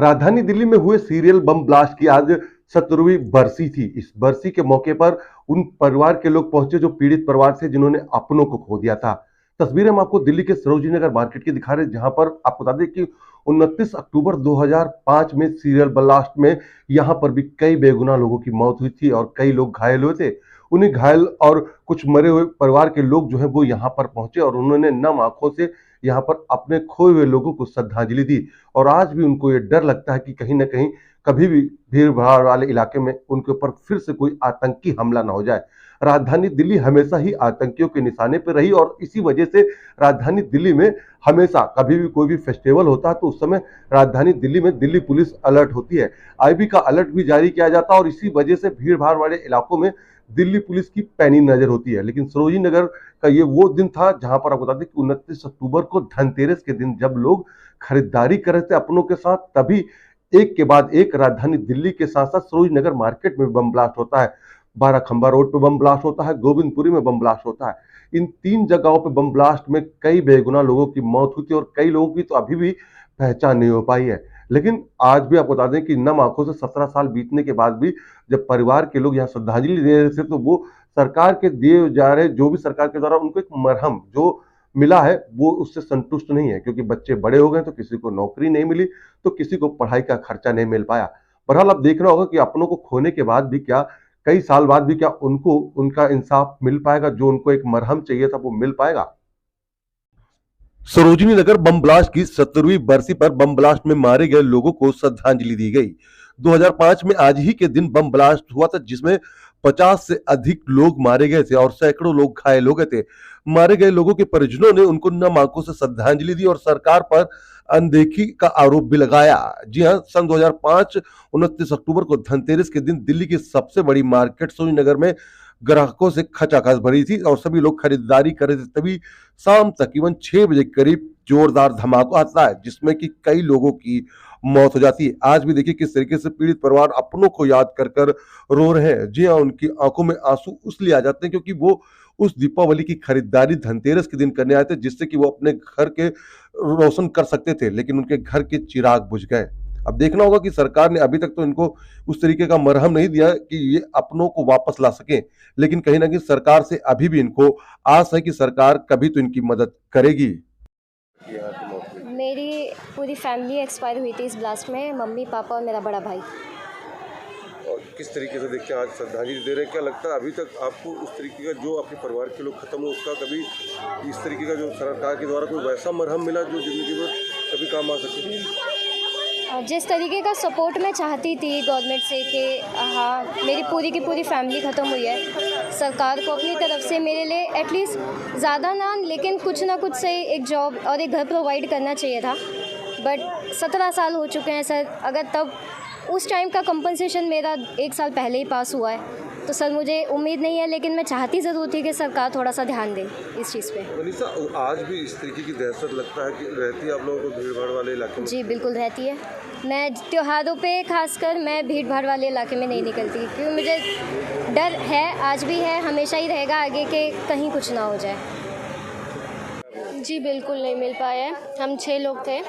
राजधानी दिल्ली में हुए सीरियल बम ब्लास्ट की आज 17वीं बरसी थी। इस बरसी के मौके पर उन परिवार के लोग पहुंचे जो पीड़ित परिवार से जिन्होंने अपनों को खो दिया था। तस्वीरें हम आपको दिल्ली के सरोजिनी नगर मार्केट की दिखा रहे हैं, जहां पर आपको बता दें कि 29 अक्टूबर 2005 में सीरियल ब्लास्ट में यहां पर भी कई बेगुनाह लोगों की मौत हुई थी और कई लोग घायल हुए थे। उन्हीं घायल और कुछ मरे हुए परिवार के लोग जो है वो यहाँ पर पहुंचे और उन्होंने नम आंखों से यहाँ पर अपने खोए हुए लोगों को श्रद्धांजलि दी। और आज भी उनको ये डर लगता है कि कहीं ना कहीं कभी भी भीड़ भाड़ वाले इलाके में उनके ऊपर फिर से कोई आतंकी हमला ना हो जाए। राजधानी दिल्ली हमेशा ही आतंकियों के निशाने पर रही और इसी वजह से राजधानी दिल्ली में हमेशा कभी भी कोई भी फेस्टिवल होता है तो उस समय राजधानी दिल्ली में दिल्ली पुलिस अलर्ट होती है, आईबी का अलर्ट भी जारी किया जाता है और इसी वजह से भीड़ भाड़ वाले इलाकों में दिल्ली पुलिस की पैनी नजर होती है। लेकिन सरोजिनी नगर का ये वो दिन था जहां पर आपको बता दें कि 29 अक्टूबर को धनतेरस के दिन जब लोग खरीदारी कर रहे थे अपनों के साथ, तभी एक के बाद एक राजधानी दिल्ली के साथ साथ सरोजिनी नगर मार्केट में बम ब्लास्ट होता है, बाराखंबा रोड पे बम ब्लास्ट होता है, गोविंदपुरी में बम ब्लास्ट होता है। इन तीन जगहों पे बम ब्लास्ट में कई बेगुनाह लोगों की मौत हुई थी और कई लोगों की तो अभी भी पहचान नहीं हो पाई है। लेकिन आज भी आपको बता दें कि नम आंखों से 17 साल बीतने के बाद भी जब परिवार के लोग यहाँ श्रद्धांजलि दे रहे थे तो वो सरकार के दिए जा रहे जो भी सरकार के द्वारा उनको एक मरहम जो मिला है वो उससे संतुष्ट नहीं है, क्योंकि बच्चे बड़े हो गए तो किसी को नौकरी नहीं मिली तो किसी को पढ़ाई का खर्चा नहीं मिल पाया। बहरहाल अब देखना होगा कि अपनों को खोने के बाद भी क्या, कई साल बाद भी क्या उनको उनका इंसाफ मिल पाएगा, जो उनको एक मरहम चाहिए था वो मिल पाएगा। सरोजिनी नगर बम ब्लास्ट की 17वीं बरसी पर बम ब्लास्ट में मारे गए लोगों को श्रद्धांजलि दी गई। 2005 में आज ही के दिन बम ब्लास्ट हुआ था जिसमें 50 से अधिक लोग मारे गए थे और सैकड़ों लोग घायल हो गए थे। मारे गए लोगों के परिजनों ने उनको नम आंखों से श्रद्धांजलि दी और सरकार पर अनदेखी का आरोप भी लगाया। जी हां, सन 2005 29 अक्टूबर को धनतेरस के दिन दिल्ली की सबसे बड़ी मार्केट सरोजिनी नगर में ग्राहकों से खचाखच भरी थी और सभी लोग खरीदारी कर रहे थे। तभी शाम तकरीबन 6 बजे के करीब जोरदार धमाका आता है जिसमें कि कई लोगों की मौत हो जाती है। आज भी देखिए किस तरीके से पीड़ित परिवार अपनों को याद कर कर रो रहे हैं। जी हाँ, उनकी आंखों में आंसू इसलिए आ जाते हैं क्योंकि वो उस दीपावली की खरीदारी धनतेरस के दिन करने आए थे जिससे कि वो अपने घर के रोशन कर सकते थे, लेकिन उनके घर के चिराग बुझ गए। अब देखना होगा कि सरकार ने अभी तक तो इनको उस तरीके का मरहम नहीं दिया कि ये अपनों को वापस ला सके, लेकिन कहीं ना कहीं सरकार से अभी भी इनको आस है कि सरकार कभी तो इनकी मदद करेगी। मेरी पूरी फैमिली एक्सपायर हुई थी इस ब्लास्ट में, मम्मी पापा और मेरा बड़ा भाई। और किस तरीके से देखते हैं आज श्रद्धांजलि दे रहे हैं, क्या लगता है अभी तक आपको उस तरीके का जो आपके परिवार के लोग खत्म हो उसका कभी इस तरीके का जो सरकार के द्वारा कोई वैसा मरहम मिला जो जिंदगी में कभी काम आ सके? जिस तरीके का सपोर्ट मैं चाहती थी गवर्नमेंट से कि हाँ मेरी पूरी की पूरी फैमिली ख़त्म हुई है, सरकार को अपनी तरफ से मेरे लिए एटलीस्ट ज़्यादा ना लेकिन कुछ ना कुछ से एक जॉब और एक घर प्रोवाइड करना चाहिए था। बट 17 साल हो चुके हैं सर, अगर तब उस टाइम का कंपनसेशन मेरा 1 साल पहले ही पास हुआ है तो सर मुझे उम्मीद नहीं है, लेकिन मैं चाहती ज़रूर थी कि सरकार थोड़ा सा ध्यान दे इस चीज़ पे। मनीषा, आज भी इस तरीके की दहशत लगता है कि रहती है आप लोगों को भीड़ भाड़ वाले इलाके में? जी बिल्कुल रहती है। मैं त्योहारों पे खासकर मैं भीड़ भाड़ वाले इलाके में नहीं निकलती क्योंकि मुझे डर है, आज भी है, हमेशा ही रहेगा आगे के कहीं कुछ ना हो जाए। जी बिल्कुल नहीं मिल पाया है। हम 6 लोग थे,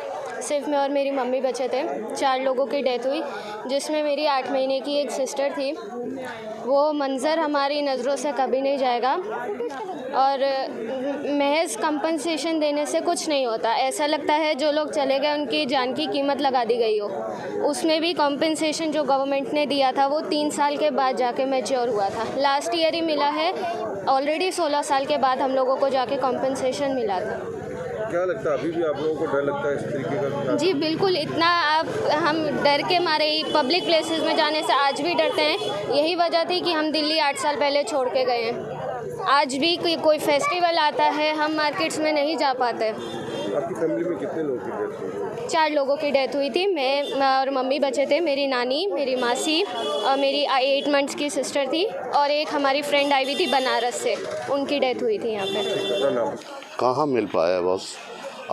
सिर्फ मैं और मेरी मम्मी बचे थे। 4 लोगों की डेथ हुई जिसमें मेरी 8 महीने की एक सिस्टर थी। वो मंज़र हमारी नज़रों से कभी नहीं जाएगा और महज कंपनसेशन देने से कुछ नहीं होता। ऐसा लगता है जो लोग चले गए उनकी जान की कीमत लगा दी गई हो। उसमें भी कंपनसेशन जो गवर्नमेंट ने दिया था वो 3 साल के बाद जाके मैच्योर हुआ था, लास्ट ईयर ही मिला है। ऑलरेडी 16 साल के बाद हम लोगों को जाके कंपनसेशन मिला था। क्या लगता है अभी भी आप लोगों को डर लगता है इस तरीके का? जी बिल्कुल, इतना हम डर के मारे ही पब्लिक प्लेसेस में जाने से आज भी डरते हैं। यही वजह थी कि हम दिल्ली 8 साल पहले छोड़ के गए हैं। आज भी कोई फेस्टिवल आता है हम मार्केट्स में नहीं जा पाते। आपकी फैमिली में कितने लोगों की डेथ हुई? 4 लोगों की डेथ हुई थी। मैं और मम्मी बचे थे, मेरी नानी, मेरी मासी और मेरी 8 मंथ्स की सिस्टर थी और एक हमारी फ्रेंड आई हुई थी बनारस से, उनकी डेथ हुई थी यहाँ पे। कहाँ मिल पाया बस,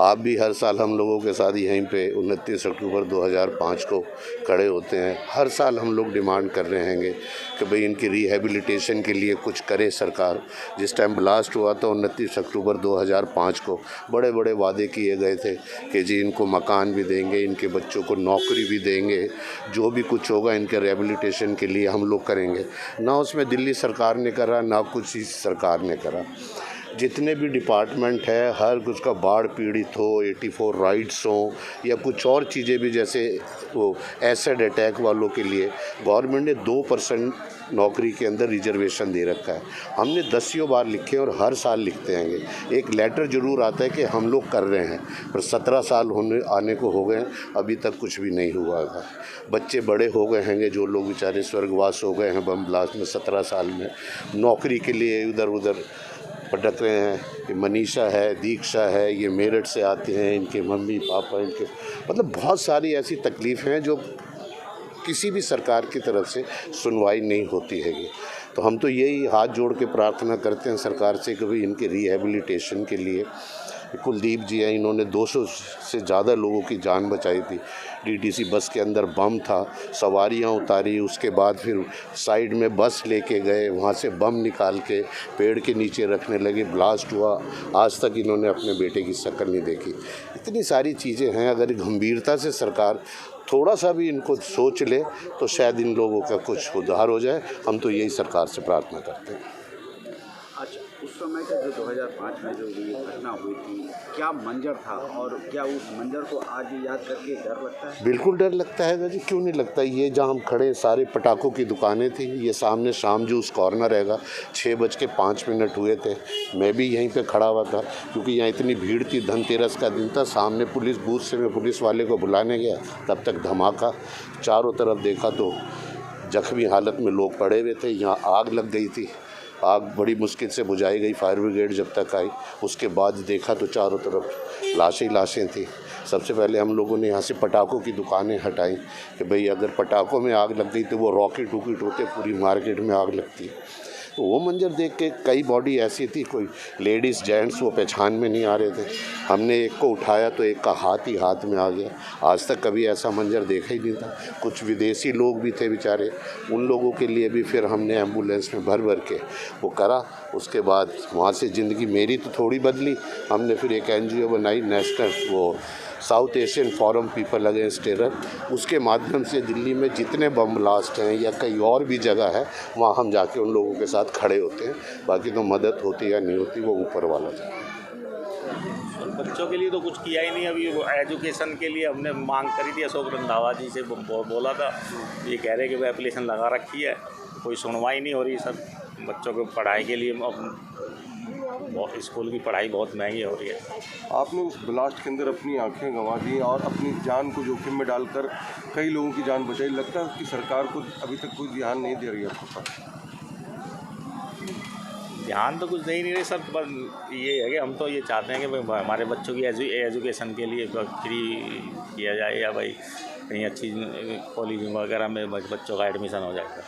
आप भी हर साल हम लोगों के साथ यहीं पे 29 अक्टूबर 2005 को खड़े होते हैं। हर साल हम लोग डिमांड कर रहे हैंगे कि भाई इनकी रिहेबिलिटेशन के लिए कुछ करे सरकार। जिस टाइम ब्लास्ट हुआ था 29 अक्टूबर 2005 को बड़े बड़े वादे किए गए थे कि जी इनको मकान भी देंगे, इनके बच्चों को नौकरी भी देंगे, जो भी कुछ होगा इनके रिहेबिलिटेशन के लिए हम लोग करेंगे। ना उसमें दिल्ली सरकार ने करा, ना कुछ इस सरकार ने करा। जितने भी डिपार्टमेंट है हर उसका बाढ़ पीड़ित हो, 84 राइट्स हो या कुछ और चीज़ें भी, जैसे वो एसिड अटैक वालों के लिए गवर्नमेंट ने 2% नौकरी के अंदर रिजर्वेशन दे रखा है। हमने 10 बार लिखे और हर साल लिखते हैं। एक लेटर ज़रूर आता है कि हम लोग कर रहे हैं, पर 17 साल आने को हो गए, अभी तक कुछ भी नहीं हुआ है। बच्चे बड़े हो गए हैं, जो लोग बेचारे स्वर्गवास हो गए हैं बम ब्लास्ट में 17 साल में, नौकरी के लिए इधर उधर भटक रहे हैं। ये मनीषा है, दीक्षा है, ये मेरठ से आते हैं, इनके मम्मी पापा, इनके मतलब बहुत सारी ऐसी तकलीफ़ें हैं जो किसी भी सरकार की तरफ से सुनवाई नहीं होती हैगी। तो हम तो यही हाथ जोड़ के प्रार्थना करते हैं सरकार से कि भाई इनके रिहेबिलिटेशन के लिए। कुलदीप जी हैं, इन्होंने 200 से ज़्यादा लोगों की जान बचाई थी। डीटीसी बस के अंदर बम था, सवारियां उतारी, उसके बाद फिर साइड में बस लेके गए, वहाँ से बम निकाल के पेड़ के नीचे रखने लगे, ब्लास्ट हुआ। आज तक इन्होंने अपने बेटे की शक्ल नहीं देखी। इतनी सारी चीज़ें हैं, अगर गंभीरता से सरकार थोड़ा सा भी इनको सोच ले तो शायद इन लोगों का कुछ उद्धार हो जाए। हम तो यही सरकार से प्रार्थना करते हैं। अच्छा, उस समय का जो 2005 में जो ये घटना हुई थी, क्या मंजर था और क्या उस मंजर को आज याद करके डर लगता है? बिल्कुल डर लगता है जी, क्यों नहीं लगता। ये जहाँ हम खड़े, सारे पटाखों की दुकानें थी। ये सामने शाम जूस कॉर्नर हैगा, 6:05 हुए थे। मैं भी यहीं पे खड़ा हुआ था क्योंकि यहाँ इतनी भीड़ थी। धनतेरस का दिन था, सामने पुलिस बूथ से मैं पुलिस वाले को बुलाने गया, तब तक धमाका। चारों तरफ देखा तो जख्मी हालत में लोग पड़े हुए थे। यहाँ आग लग गई थी, आग बड़ी मुश्किल से बुझाई गई, फायर ब्रिगेड जब तक आई। उसके बाद देखा तो चारों तरफ लाशें थी। सबसे पहले हम लोगों ने यहाँ से पटाखों की दुकानें हटाई कि भाई अगर पटाखों में आग लग गई तो वो रॉकेट होते, पूरी मार्केट में आग लगती। तो वो मंजर देख के कई बॉडी ऐसी थी, कोई लेडीज़ जेंट्स वो पहचान में नहीं आ रहे थे। हमने एक को उठाया तो एक का हाथ ही हाथ में आ गया। आज तक कभी ऐसा मंजर देखा ही नहीं था। कुछ विदेशी लोग भी थे बेचारे, उन लोगों के लिए भी फिर हमने एम्बुलेंस में भर के वो करा। उसके बाद वहाँ से ज़िंदगी मेरी तो थोड़ी बदली। हमने फिर एक NGO बनाई, नेशनल वो south Asian forum people against terror. उसके माध्यम से दिल्ली में जितने बम ब्लास्ट हैं या कई और भी जगह है, वहाँ हम जाके उन लोगों के साथ खड़े होते हैं। बाकी तो मदद होती या नहीं होती वो ऊपर वाला जाए। बच्चों के लिए तो कुछ किया ही नहीं। अभी एजुकेशन के लिए हमने मांग करी थी, अशोक रंधावा जी से बोला था। ये कह रहे कि वो एप्लीकेशन लगा रखी है, कोई सुनवाई नहीं हो रही सर। बच्चों को पढ़ाई के लिए स्कूल की पढ़ाई बहुत महंगी हो रही है। आपने उस ब्लास्ट के अंदर अपनी आंखें गंवा दी और अपनी जान को जोखिम में डालकर कई लोगों की जान बचाई। लगता है कि सरकार को अभी तक कोई ध्यान नहीं दे रही है आपके पास? ध्यान तो कुछ दे ही नहीं रहे सर। पर ये है कि हम तो ये चाहते हैं कि भाई हमारे बच्चों की एजुकेशन के लिए फ्री किया जाए, या भाई कहीं अच्छी कॉलेज वगैरह में बच्चों का एडमिशन हो जाएगा।